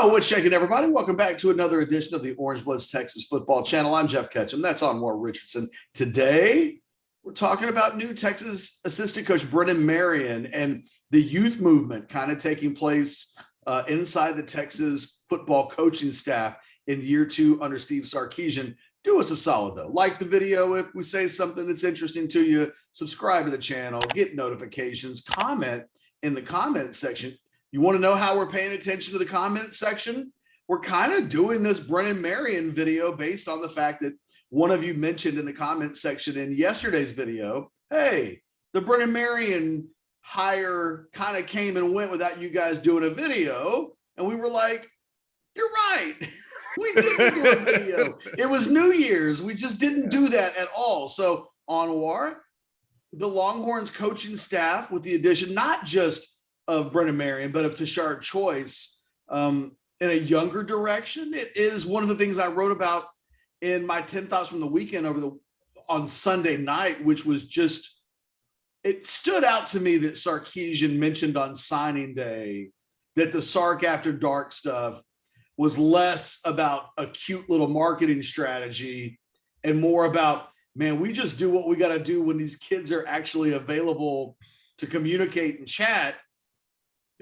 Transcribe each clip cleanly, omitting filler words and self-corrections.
Yo, what's shaking, everybody? Welcome back to another edition of the Orange Bloods Texas Football Channel. I'm Geoff Ketchum. That's Anwar Richardson. Today, we're talking about new Texas assistant coach Brennan Marion and the youth movement kind of taking place inside the Texas football coaching staff in year two under Steve Sarkisian. Do us a solid, though. Like the video if we say something that's interesting to you. Subscribe to the channel. Get notifications. Comment in the comment section. You want to know how we're paying attention to the comments section? We're kind of doing this Brennan Marion video based on the fact that one of you mentioned in the comments section in yesterday's video, hey, the Brennan Marion hire kind of came and went without you guys doing a video. And we were like, you're right. We didn't do a video. It was New Year's. We just didn't do that at all. So Anwar, the Longhorns coaching staff with the addition, not just of Brennan Marion, but of Tashard Choice in a younger direction. It is one of the things I wrote about in my 10 thoughts from the weekend on Sunday night, which was just, it stood out to me that Sarkisian mentioned on signing day that the Sark after dark stuff was less about a cute little marketing strategy and more about, man, we just do what we got to do when these kids are actually available to communicate and chat.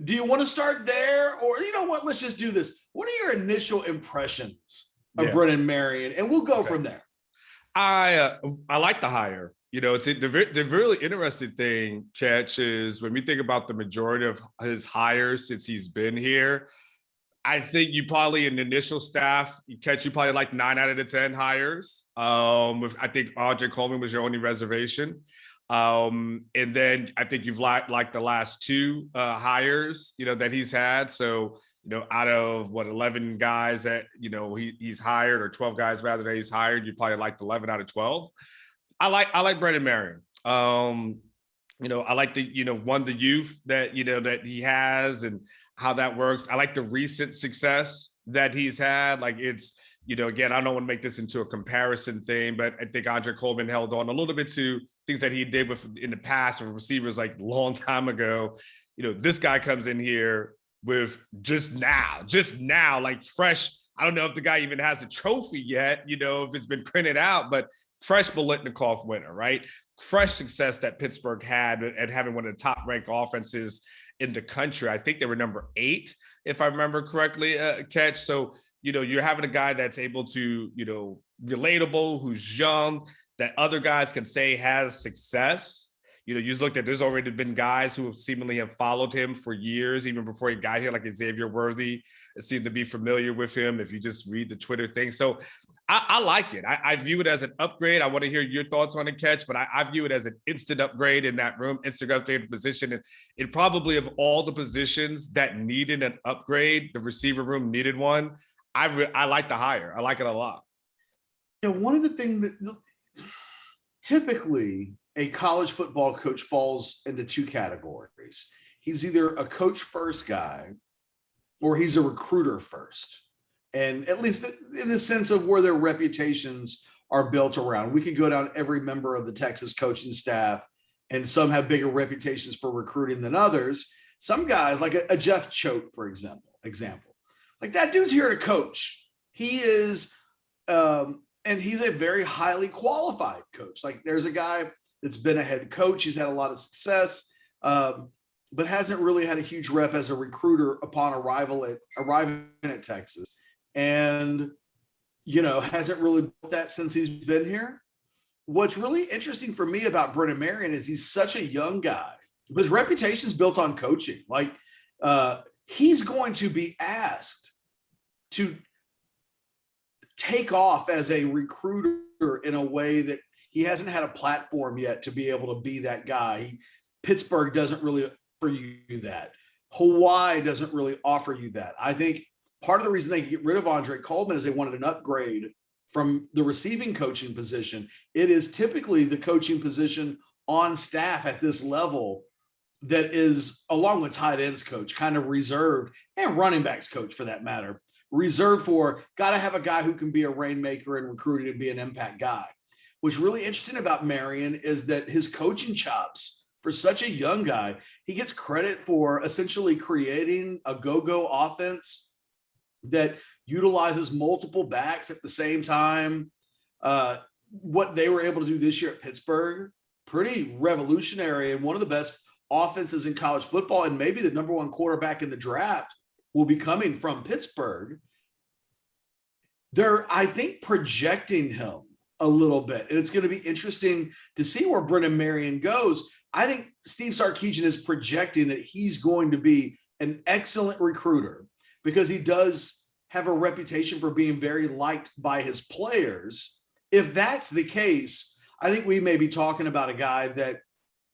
Do you want to start there, or you know what? Let's just do this. What are your initial impressions of Brennan Marion, and we'll go from there. I like the hire. You know, it's the really interesting thing, Ketch, is when we think about the majority of his hires since he's been here. I think you probably in the initial staff, you probably like 9 out of the 10 hires. I think Andre Coleman was your only reservation. And then I think you've liked the last 2 hires, you know, that he's had. So, you know, out of 11 guys that, you know, he's hired, or 12 guys rather that he's hired, you probably liked 11 out of 12. I like Brennan Marion. You know, I like the youth that, you know, that he has and how that works. I like the recent success that he's had. Like it's, you know, again, I don't want to make this into a comparison thing, but I think Andre Coleman held on a little bit to things that he did in the past with receivers like a long time ago. You know, this guy comes in here with just now, like fresh. I don't know if the guy even has a trophy yet, you know, if it's been printed out, but fresh Biletnikoff winner, right? Fresh success that Pittsburgh had at having one of the top ranked offenses in the country. I think they were number 8, if I remember correctly, Ketch. So, you know, you're having a guy that's able to, you know, relatable, who's young, that other guys can say has success. You know, you just looked at, there's already been guys who have seemingly have followed him for years, even before he got here, like Xavier Worthy seemed to be familiar with him if you just read the Twitter thing. So I like it. I view it as an upgrade. I want to hear your thoughts on the Catch, but I view it as an instant upgrade in that room, instant upgrade position. And it probably, of all the positions that needed an upgrade, the receiver room needed one. I like the hire. I like it a lot. Yeah, one of the things that typically a college football coach falls into 2 categories. He's either a coach first guy or he's a recruiter first. And at least in the sense of where their reputations are built around. We could go down every member of the Texas coaching staff, and some have bigger reputations for recruiting than others. Some guys, like a Geoff Choate, for example, like that dude's here to coach. He is, and he's a very highly qualified coach. Like there's a guy that's been a head coach. He's had a lot of success, but hasn't really had a huge rep as a recruiter upon arriving at Texas. And, you know, hasn't really built that since he's been here. What's really interesting for me about Brennan Marion is he's such a young guy, but his reputation is built on coaching. Like he's going to be asked to take off as a recruiter in a way that he hasn't had a platform yet to be able to be that guy. Pittsburgh doesn't really offer you that. Hawaii doesn't really offer you that. I think part of the reason they get rid of Andre Coleman is they wanted an upgrade from the receiving coaching position. It is typically the coaching position on staff at this level that is, along with tight ends coach, kind of reserved, and running backs coach for that matter, reserved for, got to have a guy who can be a rainmaker and recruited and be an impact guy. What's really interesting about Marion is that his coaching chops, for such a young guy, he gets credit for essentially creating a go-go offense that utilizes multiple backs at the same time. What they were able to do this year at Pittsburgh, pretty revolutionary, and one of the best offenses in college football, and maybe the number one quarterback in the draft will be coming from Pittsburgh. They're, I think, projecting him a little bit. And it's going to be interesting to see where Brennan Marion goes. I think Steve Sarkisian is projecting that he's going to be an excellent recruiter because he does have a reputation for being very liked by his players. If that's the case, I think we may be talking about a guy that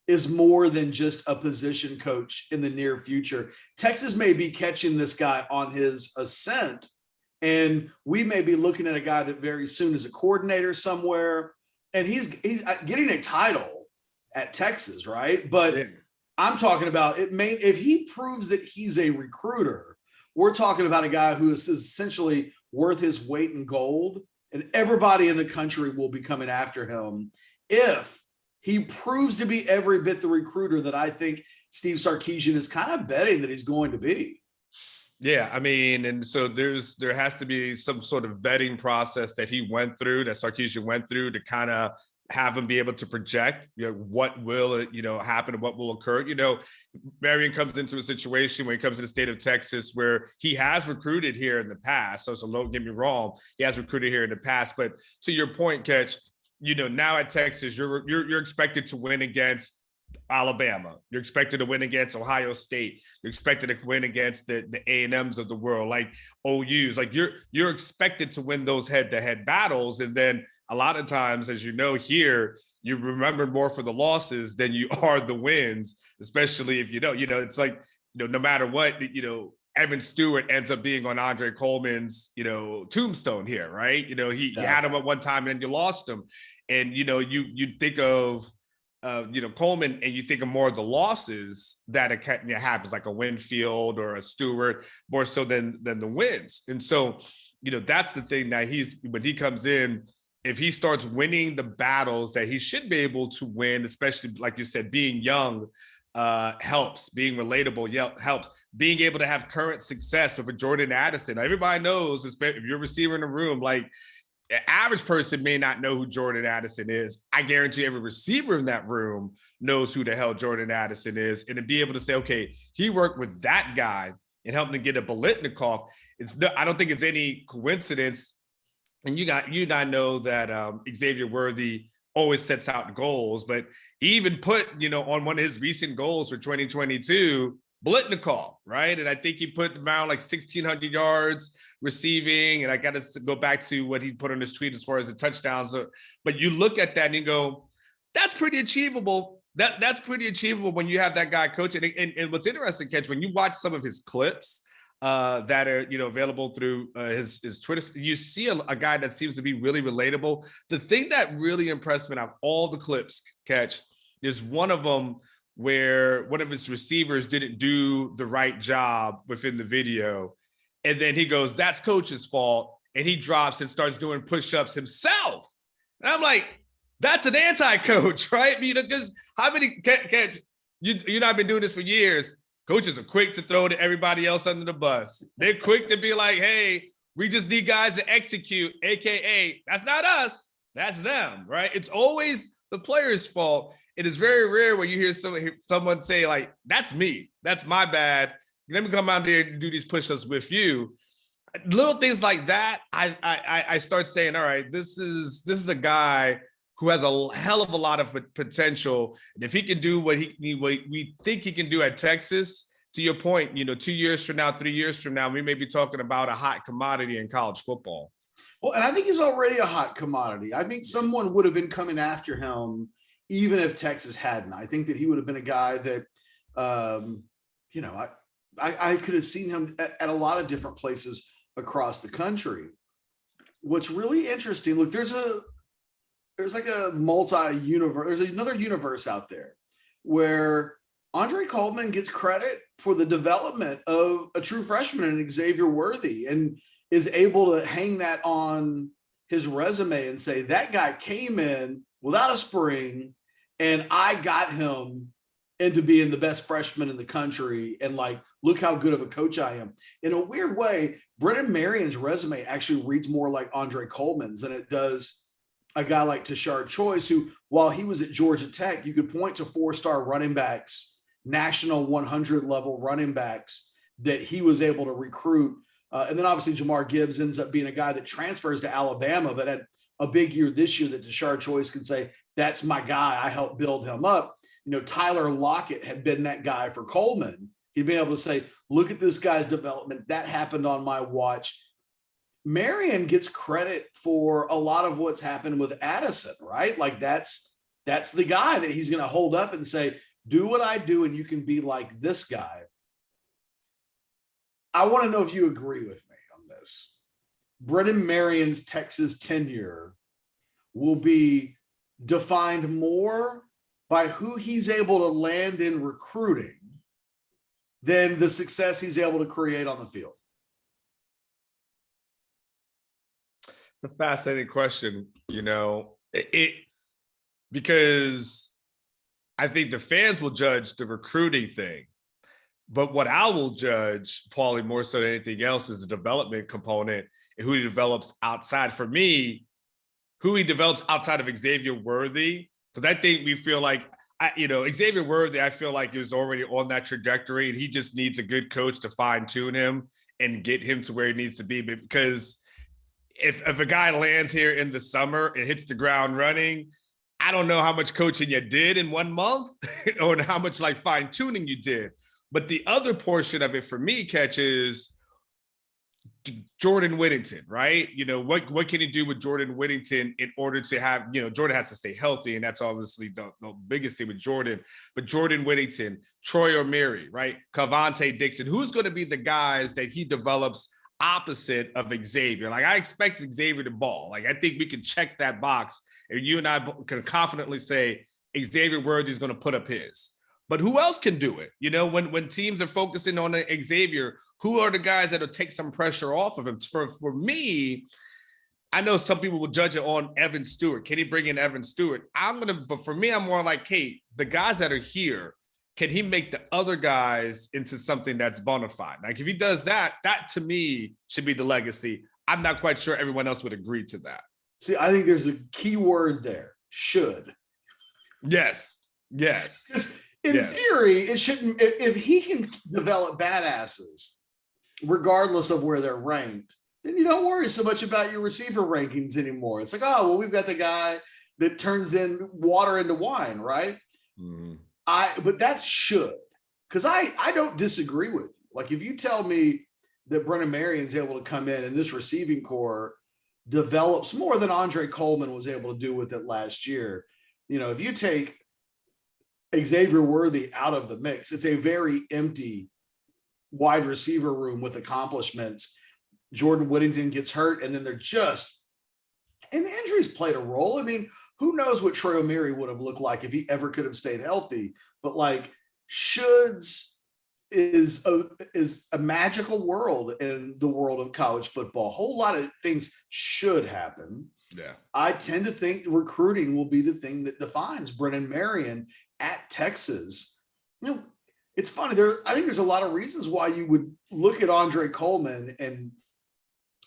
is more than just a position coach in the near future. Texas may be catching this guy on his ascent, and we may be looking at a guy that very soon is a coordinator somewhere, and he's getting a title at Texas, right? But yeah. I'm talking about if he proves that he's a recruiter, we're talking about a guy who is essentially worth his weight in gold, and everybody in the country will be coming after him if he proves to be every bit the recruiter that I think Steve Sarkisian is kind of betting that he's going to be. Yeah, I mean, and so there has to be some sort of vetting process that he went through, that Sarkisian went through, to kind of have him be able to project, what will, happen and what will occur. Marion comes into a situation when he comes to the state of Texas where he has recruited here in the past. So don't get me wrong, he has recruited here in the past. But to your point, Ketch, now at Texas, you're expected to win against Alabama. You're expected to win against Ohio State. You're expected to win against the A&Ms of the world, like OUs. Like you're expected to win those head-to-head battles. And then a lot of times, as you know, here, you remember more for the losses than you are the wins, especially if it's like, no matter what, Evan Stewart ends up being on Andre Coleman's, tombstone here, right? He had him at one time and then you lost him. And, you think of, Coleman, and you think of more of the losses that happens, like a Winfield or a Stewart, more so than the wins. And so, that's the thing that when he comes in, if he starts winning the battles that he should be able to win, especially like you said, being young helps, being relatable helps, being able to have current success with a Jordan Addison. Everybody knows, if you're a receiver in the room, like, an average person may not know who Jordan Addison is. I guarantee every receiver in that room knows who the hell Jordan Addison is. And to be able to say, okay, he worked with that guy and helped him get a Biletnikoff. I don't think it's any coincidence. And you know that Xavier Worthy always sets out goals, but he even put, on one of his recent goals for 2022, Biletnikoff, right? And I think he put around like 1,600 yards receiving. And I got to go back to what he put on his tweet as far as the touchdowns. But you look at that and you go, that's pretty achievable. That's pretty achievable when you have that guy coaching. And what's interesting, Ketch, when you watch some of his clips that are, available through his Twitter, you see a guy that seems to be really relatable. The thing that really impressed me out of all the clips, Ketch, is one of them where one of his receivers didn't do the right job within the video. And then he goes, that's coach's fault. And he drops and starts doing push-ups himself. And I'm like, that's an anti-coach, right? Because how many, you know, I've been doing this for years. Coaches are quick to throw to everybody else under the bus. They're quick to be like, hey, we just need guys to execute, AKA, that's not us, that's them, right? It's always the player's fault. It is very rare when you hear someone say, like, that's me, that's my bad. Let me come out there and do these push-ups with you. Little things like that, I start saying, all right, this is a guy who has a hell of a lot of potential. And if he can do what we think he can do at Texas, to your point, 2 years from now, 3 years from now, we may be talking about a hot commodity in college football. Well, and I think he's already a hot commodity. I think someone would have been coming after him even if Texas hadn't. I think that he would have been a guy that, I could have seen him at a lot of different places across the country. What's really interesting, look, there's like a multi-universe, there's another universe out there where Andre Coleman gets credit for the development of a true freshman in Xavier Worthy and is able to hang that on his resume and say, that guy came in without a spring and I got him into being the best freshman in the country and like, look how good of a coach I am. In a weird way, Brennan Marion's resume actually reads more like Andre Coleman's than it does a guy like Tashard Choice, who, while he was at Georgia Tech, you could point to 4-star running backs, national 100 level running backs that he was able to recruit. And then obviously Jamar Gibbs ends up being a guy that transfers to Alabama, but had a big year this year that Tashard Choice can say, that's my guy. I helped build him up. You know, Tyler Lockett had been that guy for Coleman. He'd been able to say, look at this guy's development. That happened on my watch. Marion gets credit for a lot of what's happened with Addison, right? Like that's the guy that he's going to hold up and say, do what I do and you can be like this guy. I want to know if you agree with me on this. Brennan Marion's Texas tenure will be defined more by who he's able to land in recruiting than the success he's able to create on the field. It's a fascinating question, you know, because I think the fans will judge the recruiting thing. But what I will judge, Paulie, more so than anything else, is the development component and who he develops outside. For me, who he develops outside of Xavier Worthy, because I think we feel like, Xavier Worthy, I feel like is already on that trajectory, and he just needs a good coach to fine tune him and get him to where he needs to be. Because if a guy lands here in the summer and hits the ground running, I don't know how much coaching you did in 1 month or how much like fine tuning you did. But the other portion of it for me, Ketch, is Jordan Whittington, right? You know, what can he do with Jordan Whittington in order to have, Jordan has to stay healthy, and that's obviously the biggest thing with Jordan. But Jordan Whittington, Troy Omeire, right? Kelvontay Dixon, who's going to be the guys that he develops opposite of Xavier? Like, I expect Xavier to ball. Like, I think we can check that box, and you and I can confidently say Xavier Worthy is going to put up his. But who else can do it? You know, when teams are focusing on Xavier, who are the guys that'll take some pressure off of him? For me, I know some people will judge it on Evan Stewart. Can he bring in Evan Stewart? But for me, I'm more like, hey, the guys that are here, can he make the other guys into something that's bona fide? Like, if he does that, that to me should be the legacy. I'm not quite sure everyone else would agree to that. See, I think there's a key word there, should. Yes. In theory, it shouldn't, if he can develop badasses, regardless of where they're ranked, then you don't worry so much about your receiver rankings anymore. It's like, oh, well, we've got the guy that turns in water into wine, right? Mm-hmm. But that should, because I don't disagree with you. Like, if you tell me that Brennan Marion's able to come in and this receiving core develops more than Andre Coleman was able to do with it last year, if you take Xavier Worthy out of the mix, it's a very empty wide receiver room with accomplishments. Jordan Whittington gets hurt, and then and the injuries played a role. I mean, who knows what Troy Omeire would have looked like if he ever could have stayed healthy. But like, shoulds is a magical world in the world of college football. A whole lot of things should happen. Yeah. I tend to think recruiting will be the thing that defines Brennan Marion at Texas. It's funny. I think there's a lot of reasons why you would look at Andre Coleman and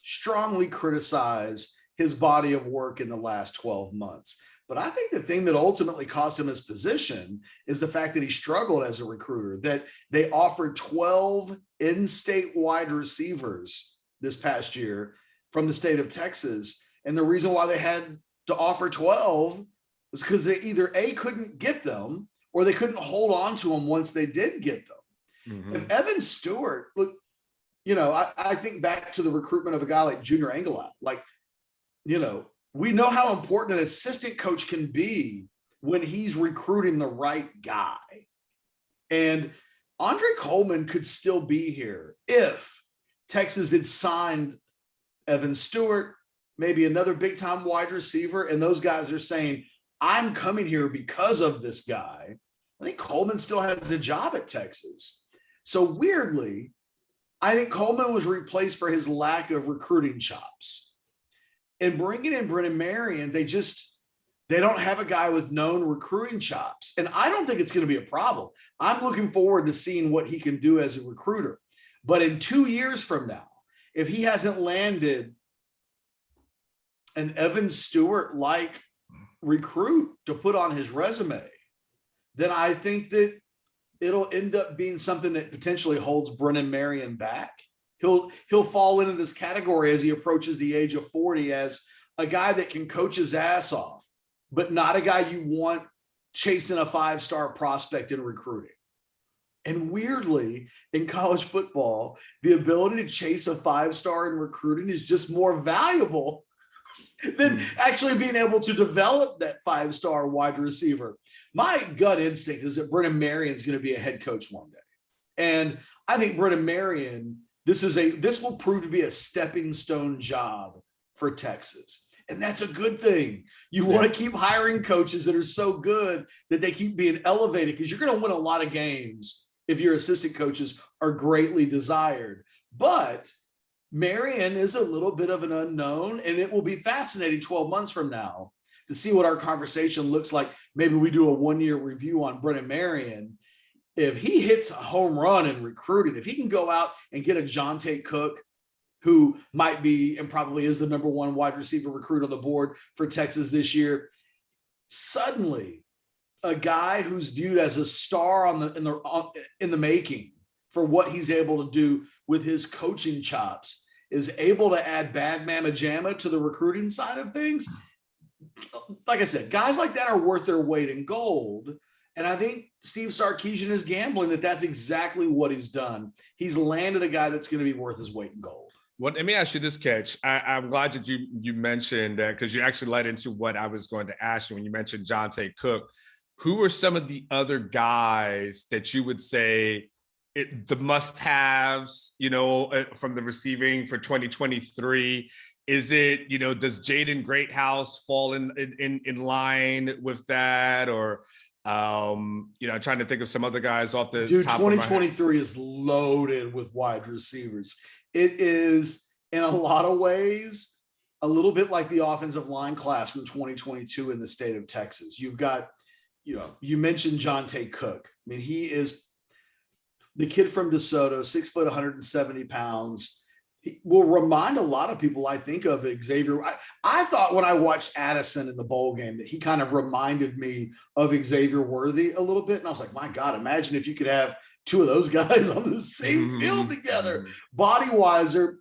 strongly criticize his body of work in the last 12 months. But I think the thing that ultimately cost him his position is the fact that he struggled as a recruiter, that they offered 12 in-state wide receivers this past year from the state of Texas. And the reason why they had to offer 12 was because they either A, couldn't get them, or they couldn't hold on to them once they did get them. Mm-hmm. If Evan Stewart, look, I think back to the recruitment of a guy like Junior Angelout. Like, we know how important an assistant coach can be when he's recruiting the right guy. And Andre Coleman could still be here if Texas had signed Evan Stewart, maybe another big-time wide receiver, and those guys are saying, I'm coming here because of this guy. I think Coleman still has a job at Texas. So weirdly, I think Coleman was replaced for his lack of recruiting chops. And bringing in Brennan Marion, they They don't have a guy with known recruiting chops. And I don't think it's going to be a problem. I'm looking forward to seeing what he can do as a recruiter. But in 2 years from now, if he hasn't landed an Evan Stewart-like recruit to put on his resume, then I think that it'll end up being something that potentially holds Brennan Marion back. He'll fall into this category as he approaches the age of 40 as a guy that can coach his ass off, but not a guy you want chasing a 5-star prospect in recruiting. And weirdly, in college football, the ability to chase a 5-star in recruiting is just more valuable than actually being able to develop that 5-star wide receiver. My gut instinct is that Brennan Marion is going to be a head coach one day. And I think Brennan Marion, this will prove to be a stepping stone job for Texas. And that's a good thing. You want to keep hiring coaches that are so good that they keep being elevated, because you're going to win a lot of games if your assistant coaches are greatly desired. But Marion is a little bit of an unknown, and it will be fascinating 12 months from now to see what our conversation looks like. Maybe we do a 1-year review on Brennan Marion. If he hits a home run in recruiting, if he can go out and get a Jonte Cook, who might be and probably is the number 1 wide receiver recruit on the board for Texas this year, suddenly a guy who's viewed as a star in the making for what he's able to do with his coaching chops is able to add bad mamma jamma to the recruiting side of things. Like I said, guys like that are worth their weight in gold. And I think Steve Sarkisian is gambling that that's exactly what he's done. He's landed a guy that's going to be worth his weight in gold. Well, let me ask you this, Ketch. I'm glad that you mentioned that, because you actually led into what I was going to ask you when you mentioned Jonte Cook. Who are some of the other guys that you would say the must-haves, from the receiving for 2023? Is it, does Jaden Greathouse fall in line with that? Or, trying to think of some other guys off the top of my head. 2023 is loaded with wide receivers. It is, in a lot of ways, a little bit like the offensive line class from 2022 in the state of Texas. You've got, you mentioned Jonte Cook. I mean, he is the kid from DeSoto, 6 foot, 170 pounds. He will remind a lot of people, I think, of Xavier. I thought when I watched Addison in the bowl game that he kind of reminded me of Xavier Worthy a little bit. And I was like, my God, imagine if you could have 2 of those guys on the same field together. Body-wise, they're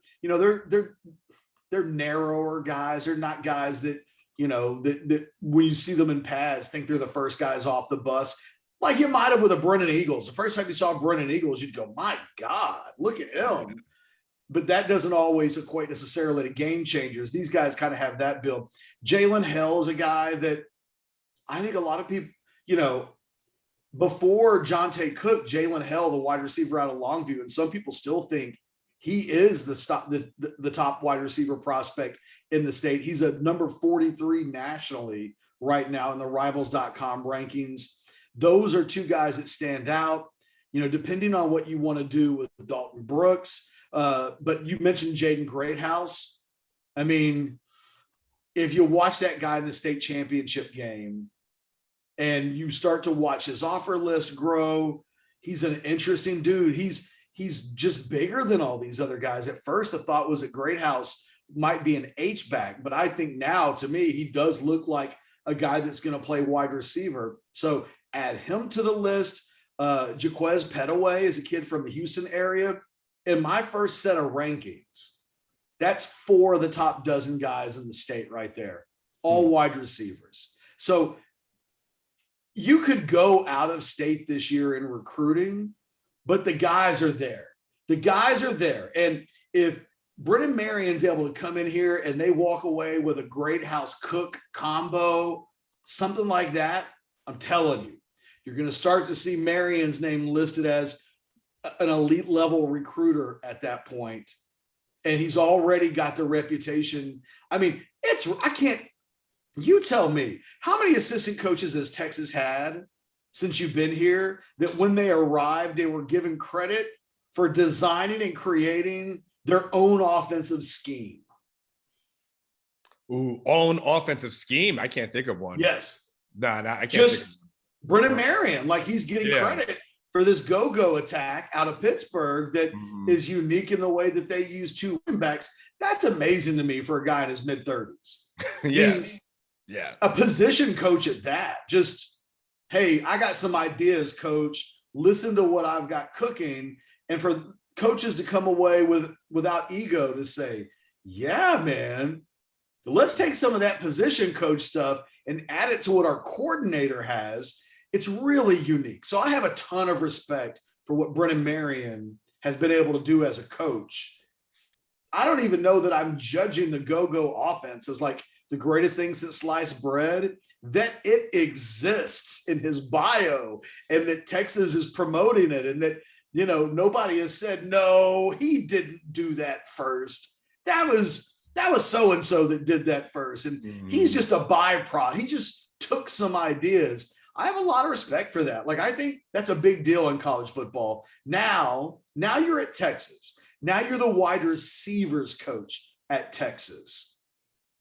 narrower guys. They're not guys that, that when you see them in pads, think they're the first guys off the bus. Like you might have with a Brennan Eagles. The first time you saw Brennan Eagles, you'd go, my God, look at him. But that doesn't always equate necessarily to game changers. These guys kind of have that build. Jalen Hell is a guy that I think a lot of people, before Jonte Cook, Jalen Hell, the wide receiver out of Longview, and some people still think he is the top wide receiver prospect in the state. He's a number 43 nationally right now in the Rivals.com rankings. Those are 2 guys that stand out, depending on what you want to do with Dalton Brooks. But you mentioned Jaden Greathouse. I mean, if you watch that guy in the state championship game and you start to watch his offer list grow, he's an interesting dude. He's just bigger than all these other guys. At first, the thought was that Greathouse might be an H-back, but I think now, to me, he does look like a guy that's going to play wide receiver. So add him to the list. Jaquez Petaway is a kid from the Houston area. In my first set of rankings, that's 4 of the top dozen guys in the state right there, all wide receivers. So you could go out of state this year in recruiting, but the guys are there. The guys are there. And if Brennan Marion's able to come in here and they walk away with a Greathouse Cook combo, something like that, I'm telling you, you're going to start to see Marion's name listed as an elite level recruiter at that point. And he's already got the reputation. I mean, you tell me, how many assistant coaches has Texas had since you've been here that when they arrived, they were given credit for designing and creating their own offensive scheme? Ooh, own offensive scheme. I can't think of one. Yes. No, I can't Just think of Brennan Marion, like he's getting credit for this go-go attack out of Pittsburgh that is unique in the way that they use two running backs. That's amazing to me for a guy in his mid-30s. Yes. Yeah. A position coach at that. Just, hey, I got some ideas, coach. Listen to what I've got cooking. And for coaches to come away without ego to say, yeah, man, let's take some of that position coach stuff and add it to what our coordinator has. It's really unique. So I have a ton of respect for what Brennan Marion has been able to do as a coach. I don't even know that I'm judging the go-go offense as like the greatest thing since sliced bread, that it exists in his bio and that Texas is promoting it and that, you know, nobody has said, no, he didn't do that first. That was so-and-so that did that first. And he's just a byproduct. He just took some ideas. I have a lot of respect for that. Like, I think that's a big deal in college football. Now you're at Texas. Now you're the wide receivers coach at Texas.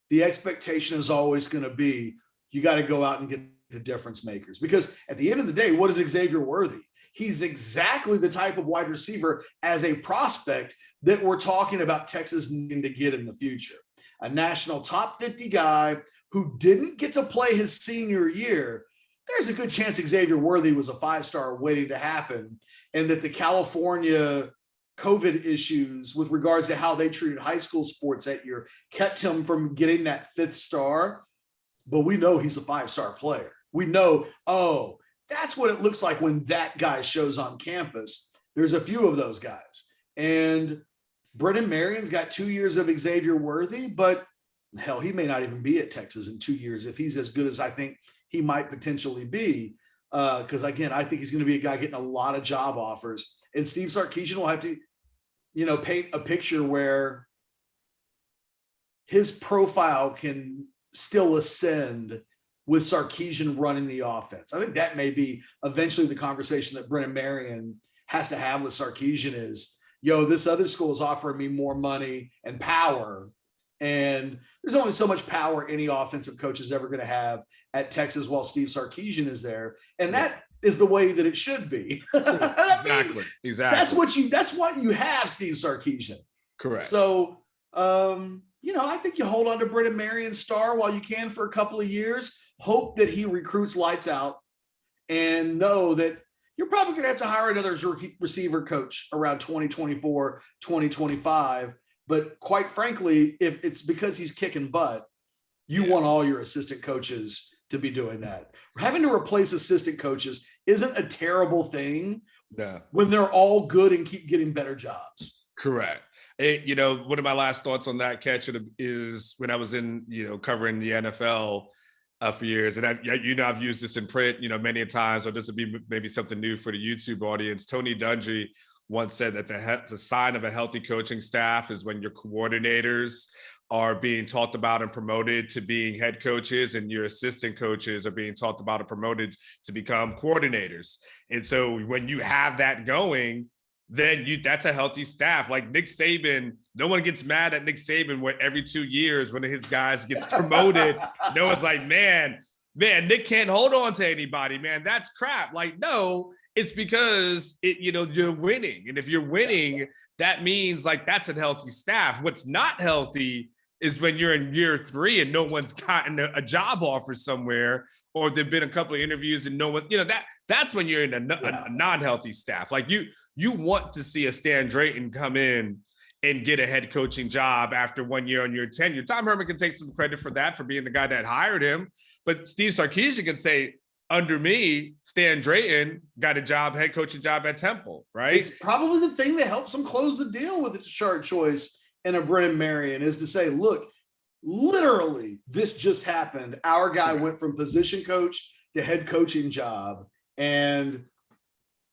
The expectation is always going to be, you got to go out and get the difference makers. Because at the end of the day, what is Xavier Worthy? He's exactly the type of wide receiver as a prospect that we're talking about Texas needing to get in the future. A national top 50 guy who didn't get to play his senior year. There's a good chance Xavier Worthy was a 5-star waiting to happen, and that the California COVID issues with regards to how they treated high school sports that year kept him from getting that 5th star. But we know he's a 5-star player. We know, oh, that's what it looks like when that guy shows on campus. There's a few of those guys. And Brennan Marion's got 2 years of Xavier Worthy, but hell, he may not even be at Texas in 2 years if he's as good as I think he might potentially be. Because, again, I think he's going to be a guy getting a lot of job offers. And Steve Sarkisian will have to, you know, paint a picture where his profile can still ascend with Sarkisian running the offense. I think that may be eventually the conversation that Brennan Marion has to have with Sarkisian is, yo, this other school is offering me more money and power. And there's only so much power any offensive coach is ever going to have at Texas while Steve Sarkisian is there. And that is the way that it should be. Exactly. That's what you have, Steve Sarkisian. Correct. So, you know, I think you hold on to Brennan Marion's star while you can for a couple of years, hope that he recruits lights out, and know that you're probably going to have to hire another receiver coach around 2024, 2025. But quite frankly, if it's because he's kicking butt, you want all your assistant coaches to be doing that. Having to replace assistant coaches isn't a terrible thing when they're all good and keep getting better jobs. Correct. You know, one of my last thoughts on that, Ketchum, is when I was in, you know, covering the NFL for years, and I've used this in print, you know, many times, or this would be maybe something new for the YouTube audience. Tony Dungy once said that the sign of a healthy coaching staff is when your coordinators are being talked about and promoted to being head coaches, and your assistant coaches are being talked about and promoted to become coordinators. And so when you have that going, then that's a healthy staff. Like Nick Saban, no one gets mad at Nick Saban when every 2 years one of his guys gets promoted. No one's like, man, Nick can't hold on to anybody, man. That's crap. Like, no, it's because you're winning. And if you're winning, that means like that's a healthy staff. What's not healthy is when you're in year 3 and no one's gotten a job offer somewhere, or there've been a couple of interviews and no one, that's when you're in a non-healthy staff. Like you want to see a Stan Drayton come in and get a head coaching job after 1 year on your tenure. Tom Herman can take some credit for that, for being the guy that hired him. But Steve Sarkisian can say, under me, Stan Drayton got a job, head coaching job at Temple, right? It's probably the thing that helps him close the deal with its Shard choice and a Brennan Marion is to say, look, literally, this just happened. Our guy went from position coach to head coaching job, and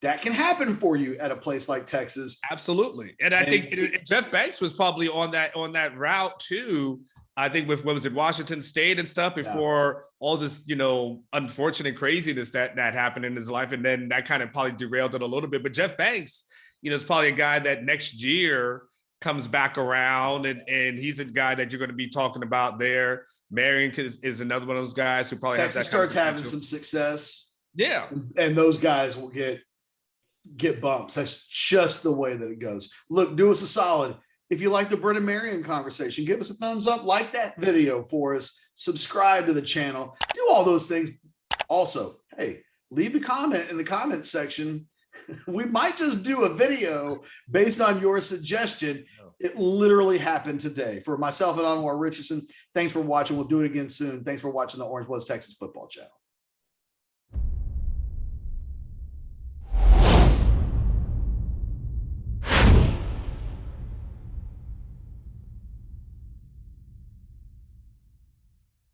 that can happen for you at a place like Texas. Absolutely. And I think Jeff Banks was probably on that route too. I think with, what was it, Washington State and stuff before all this, unfortunate craziness that happened in his life. And then that kind of probably derailed it a little bit. But Jeff Banks, is probably a guy that next year comes back around, and he's a guy that you're going to be talking about there. Marion is another one of those guys who probably Texas has that kind of starts having potential. some success. Yeah. And those guys will get bumps. That's just the way that it goes. Look, do us a solid. If you like the Brennan Marion conversation, give us a thumbs up, like that video for us, subscribe to the channel, do all those things. Also, hey, leave a comment in the comment section. We might just do a video based on your suggestion. It literally happened today. For myself and Anwar Richardson, thanks for watching. We'll do it again soon. Thanks for watching the Orange Bloods Texas Football Channel.